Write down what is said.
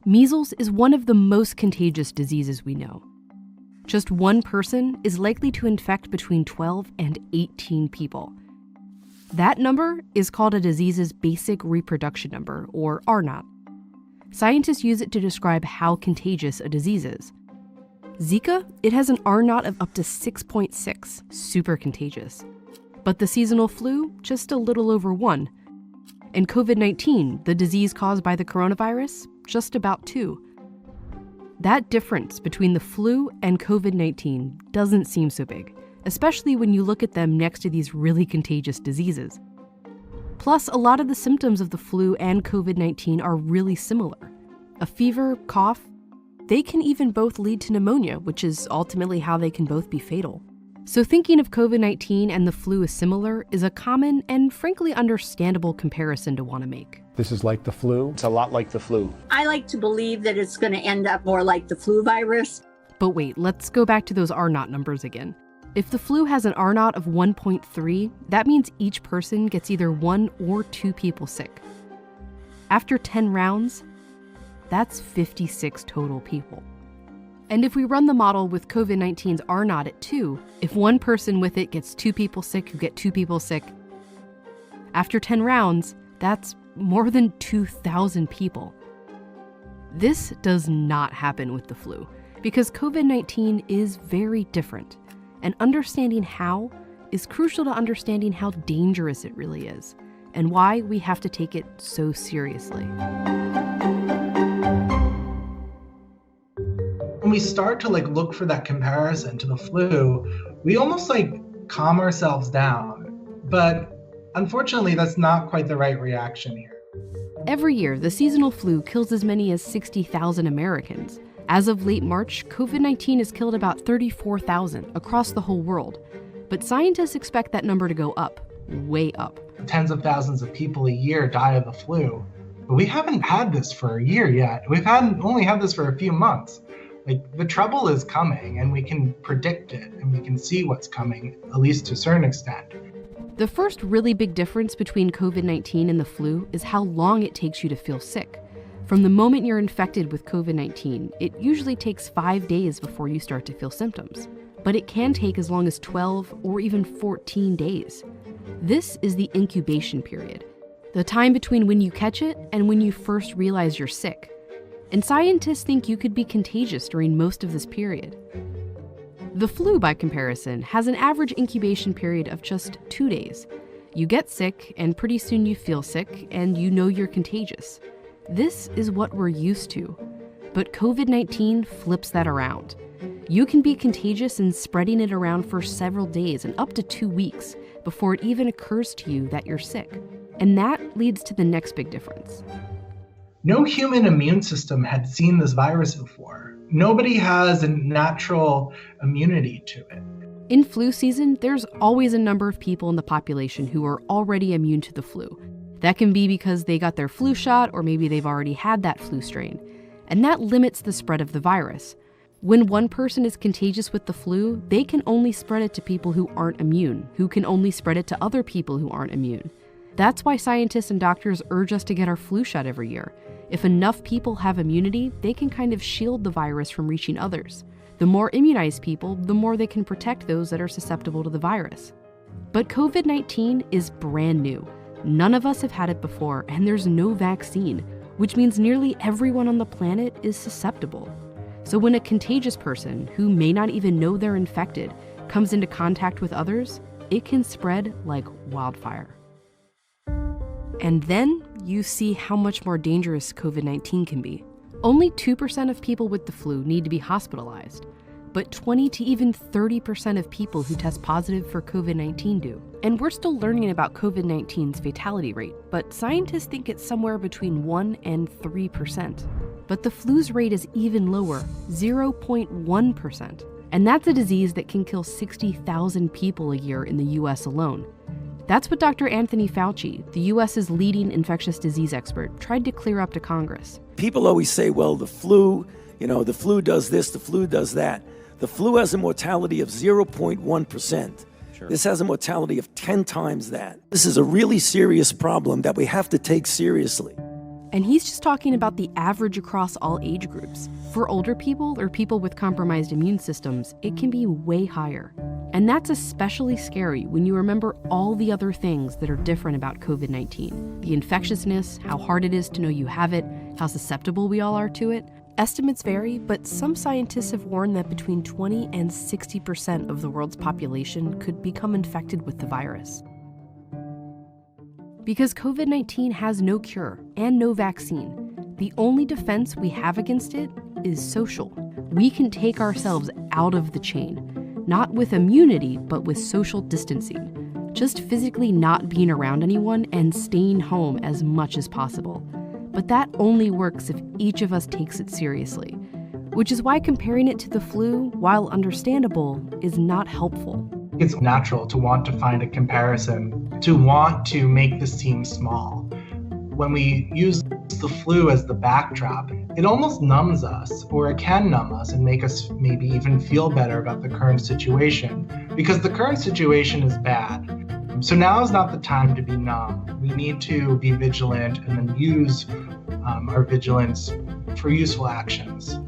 Measles is one of the most contagious diseases we know. Just one person is likely to infect between 12 and 18 people. That number is called a disease's basic reproduction number, or R0. Scientists use it to describe how contagious a disease is. Zika, it has an R0 of up to 6.6, super contagious. But the seasonal flu, just a little over 1. And COVID-19, the disease caused by the coronavirus, just about 2. That difference between the flu and COVID-19 doesn't seem so big, especially when you look at them next to these really contagious diseases. Plus, a lot of the symptoms of the flu and COVID-19 are really similar. A fever, cough, they can even both lead to pneumonia, which is ultimately how they can both be fatal. So thinking of COVID-19 and the flu as similar is a common and frankly understandable comparison to want to make. This is like the flu? It's a lot like the flu. I like to believe that it's going to end up more like the flu virus. But wait, let's go back to those R0 numbers again. If the flu has an R0 of 1.3, that means each person gets either 1 or 2 people sick. After 10 rounds, that's 56 total people. And if we run the model with COVID-19's R0 at 2, if one person with it gets 2 people sick, you get 2 people sick. After 10 rounds, that's more than 2,000 people. This does not happen with the flu, because COVID-19 is very different. And understanding how is crucial to understanding how dangerous it really is, and why we have to take it so seriously. When we start to look for that comparison to the flu, we almost calm ourselves down. But unfortunately, that's not quite the right reaction here. Every year, the seasonal flu kills as many as 60,000 Americans. As of late March, COVID-19 has killed about 34,000 across the whole world. But scientists expect that number to go up, way up. Tens of thousands of people a year die of the flu. But we haven't had this for a year yet. We've only had this for a few months. The trouble is coming, and we can predict it, and we can see what's coming, at least to a certain extent. The first really big difference between COVID-19 and the flu is how long it takes you to feel sick. From the moment you're infected with COVID-19, it usually takes 5 days before you start to feel symptoms. But it can take as long as 12 or even 14 days. This is the incubation period, the time between when you catch it and when you first realize you're sick. And scientists think you could be contagious during most of this period. The flu, by comparison, has an average incubation period of just 2 days. You get sick, and pretty soon you feel sick, and you know you're contagious. This is what we're used to. But COVID-19 flips that around. You can be contagious and spreading it around for several days and up to 2 weeks before it even occurs to you that you're sick. And that leads to the next big difference. No human immune system had seen this virus before. Nobody has a natural immunity to it. In flu season, there's always a number of people in the population who are already immune to the flu. That can be because they got their flu shot, or maybe they've already had that flu strain. And that limits the spread of the virus. When one person is contagious with the flu, they can only spread it to people who aren't immune, who can only spread it to other people who aren't immune. That's why scientists and doctors urge us to get our flu shot every year. If enough people have immunity, they can kind of shield the virus from reaching others. The more immunized people, the more they can protect those that are susceptible to the virus. But COVID-19 is brand new. None of us have had it before, and there's no vaccine, which means nearly everyone on the planet is susceptible. So when a contagious person, who may not even know they're infected, comes into contact with others, it can spread like wildfire. And then you see how much more dangerous COVID-19 can be. Only 2% of people with the flu need to be hospitalized, but 20 to even 30% of people who test positive for COVID-19 do. And we're still learning about COVID-19's fatality rate, but scientists think it's somewhere between 1 and 3%. But the flu's rate is even lower, 0.1%. And that's a disease that can kill 60,000 people a year in the US alone. That's what Dr. Anthony Fauci, the US's leading infectious disease expert, tried to clear up to Congress. People always say, well, the flu does this, the flu does that. The flu has a mortality of 0.1%. Sure. This has a mortality of 10 times that. This is a really serious problem that we have to take seriously. And he's just talking about the average across all age groups. For older people or people with compromised immune systems, it can be way higher. And that's especially scary when you remember all the other things that are different about COVID-19. The infectiousness, how hard it is to know you have it, how susceptible we all are to it. Estimates vary, but some scientists have warned that between 20 and 60% of the world's population could become infected with the virus. Because COVID-19 has no cure and no vaccine, the only defense we have against it is social. We can take ourselves out of the chain, not with immunity, but with social distancing. Just physically not being around anyone and staying home as much as possible. But that only works if each of us takes it seriously, which is why comparing it to the flu, while understandable, is not helpful. It's natural to want to find a comparison, to want to make this seem small. When we use the flu as the backdrop, it almost numbs us, or it can numb us and make us maybe even feel better about the current situation, because the current situation is bad. So now is not the time to be numb. We need to be vigilant and then use our vigilance for useful actions.